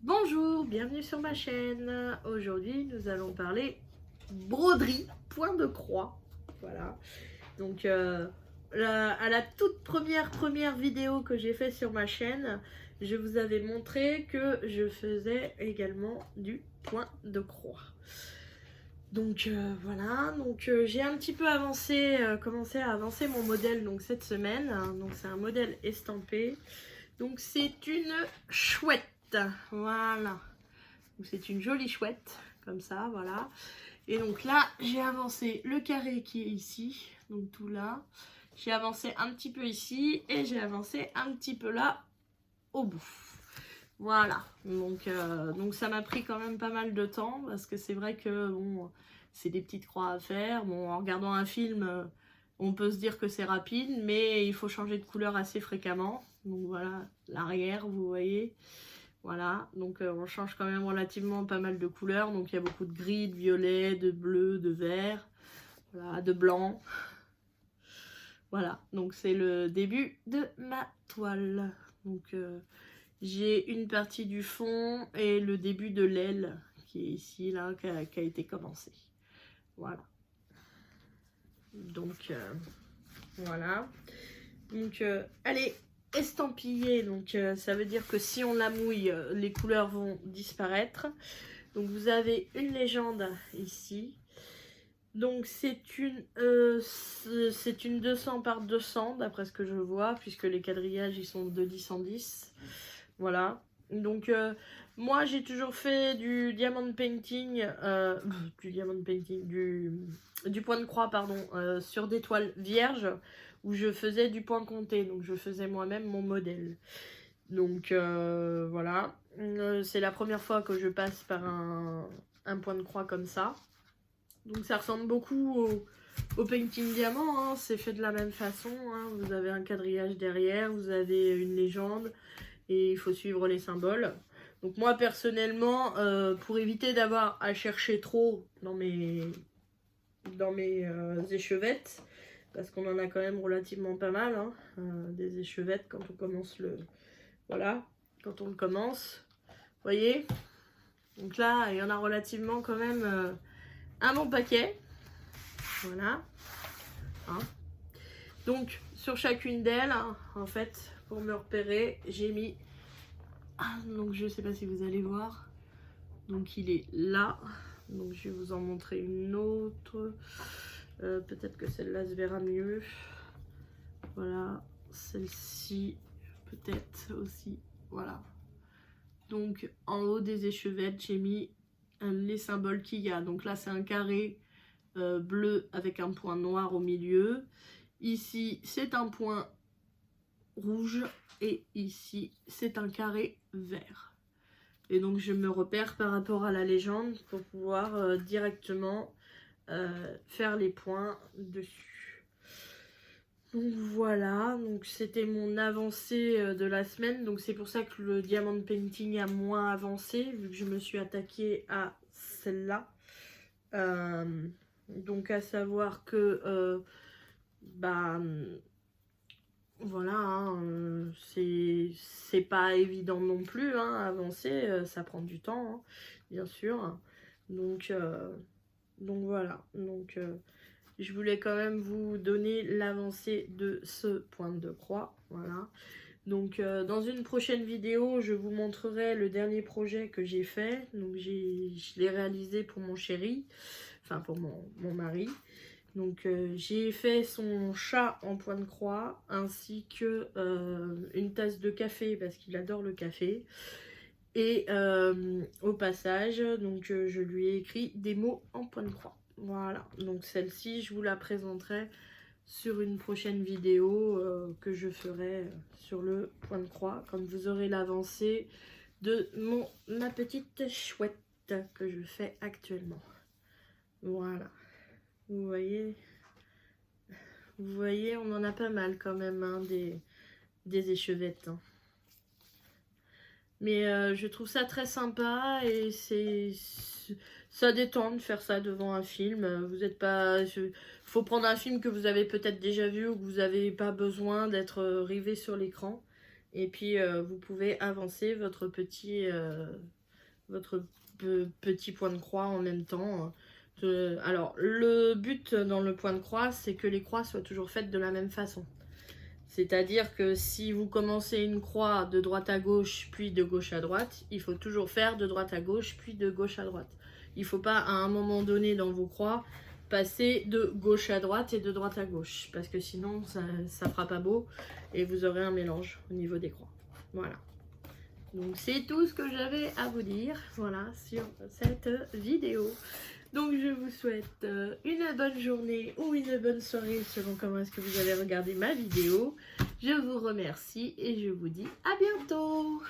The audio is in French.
Bonjour, bienvenue sur ma chaîne. Aujourd'hui, nous allons parler broderie, point de croix. Voilà. Donc, à la toute première vidéo que j'ai fait sur ma chaîne, je vous avais montré que je faisais également du point de croix. Donc voilà, donc j'ai un petit peu avancé, commencé à avancer mon modèle donc cette semaine. Donc c'est un modèle estampé. Donc c'est une chouette. Voilà. C'est une jolie chouette, comme ça, voilà. Et donc là, j'ai avancé le carré qui est ici, donc tout là. J'ai avancé un petit peu ici et j'ai avancé un petit peu là au bout. Voilà, donc ça m'a pris quand même pas mal de temps parce que c'est vrai que bon, c'est des petites croix à faire. Bon, en regardant un film, on peut se dire que c'est rapide, mais il faut changer de couleur assez fréquemment. Donc voilà, l'arrière, vous voyez. Voilà, donc on change quand même relativement pas mal de couleurs. Donc il y a beaucoup de gris, de violet, de bleu, de vert, voilà, de blanc. Voilà, donc c'est le début de ma toile. Donc j'ai une partie du fond et le début de l'aile qui est ici, là, qui a été commencé. Voilà. Donc voilà. Donc allez, estampiller, donc ça veut dire que si on la mouille, les couleurs vont disparaître. Donc vous avez une légende ici. Donc c'est une 200 par 200 d'après ce que je vois, puisque les quadrillages ils sont de 10 en 10. Voilà. Donc moi j'ai toujours fait du diamond painting, du point de croix pardon, sur des toiles vierges où je faisais du point compté. Donc je faisais moi-même mon modèle. Donc voilà. C'est la première fois que je passe par un point de croix comme ça. Donc ça ressemble beaucoup au painting diamant, hein. C'est fait de la même façon, hein. Vous avez un quadrillage derrière, vous avez une légende et il faut suivre les symboles. Donc moi personnellement, pour éviter d'avoir à chercher trop dans mes échevettes, parce qu'on en a quand même relativement pas mal, hein, des échevettes quand on commence voilà, quand on le commence, vous voyez. Donc là, il y en a relativement quand même un bon paquet. Voilà. Hein. Donc, sur chacune d'elles, hein, en fait, pour me repérer, j'ai mis... donc, je sais pas si vous allez voir. Donc, il est là. Donc, je vais vous en montrer une autre. Peut-être que celle-là se verra mieux. Voilà. Celle-ci, peut-être aussi. Voilà. Donc, en haut des échevettes, j'ai mis les symboles qu'il y a. Donc là, c'est un carré bleu avec un point noir au milieu. Ici, c'est un point rouge et ici, c'est un carré vert. Et donc, je me repère par rapport à la légende pour pouvoir directement faire les points dessus. Donc voilà, donc c'était mon avancée de la semaine. Donc c'est pour ça que le diamond painting a moins avancé, vu que je me suis attaquée à celle-là. Donc à savoir que bah voilà, hein, c'est pas évident non plus, hein, avancer, ça prend du temps, hein, bien sûr. Donc voilà, donc je voulais quand même vous donner l'avancée de ce point de croix, voilà. Donc dans une prochaine vidéo, je vous montrerai le dernier projet que j'ai fait. Donc je l'ai réalisé pour mon chéri, enfin pour mon mari. Donc j'ai fait son chat en point de croix, ainsi que une tasse de café, parce qu'il adore le café. Et au passage, donc je lui ai écrit des mots en point de croix. Voilà, donc celle-ci, je vous la présenterai sur une prochaine vidéo que je ferai sur le point de croix, quand vous aurez l'avancée de ma petite chouette que je fais actuellement. Voilà, vous voyez, on en a pas mal quand même, hein, des échevettes, hein. Mais je trouve ça très sympa et ça détend de faire ça devant un film. Vous n'êtes pas... faut prendre un film que vous avez peut-être déjà vu ou que vous n'avez pas besoin d'être rivé sur l'écran. Et puis vous pouvez avancer votre petit point de croix en même temps. Alors le but dans le point de croix, c'est que les croix soient toujours faites de la même façon. C'est-à-dire que si vous commencez une croix de droite à gauche, puis de gauche à droite, il faut toujours faire de droite à gauche, puis de gauche à droite. Il ne faut pas, à un moment donné dans vos croix, passer de gauche à droite et de droite à gauche. Parce que sinon, ça ne fera pas beau et vous aurez un mélange au niveau des croix. Voilà. Donc c'est tout ce que j'avais à vous dire, voilà, sur cette vidéo. Donc je vous souhaite une bonne journée ou une bonne soirée selon comment est-ce que vous allez regarder ma vidéo. Je vous remercie et je vous dis à bientôt.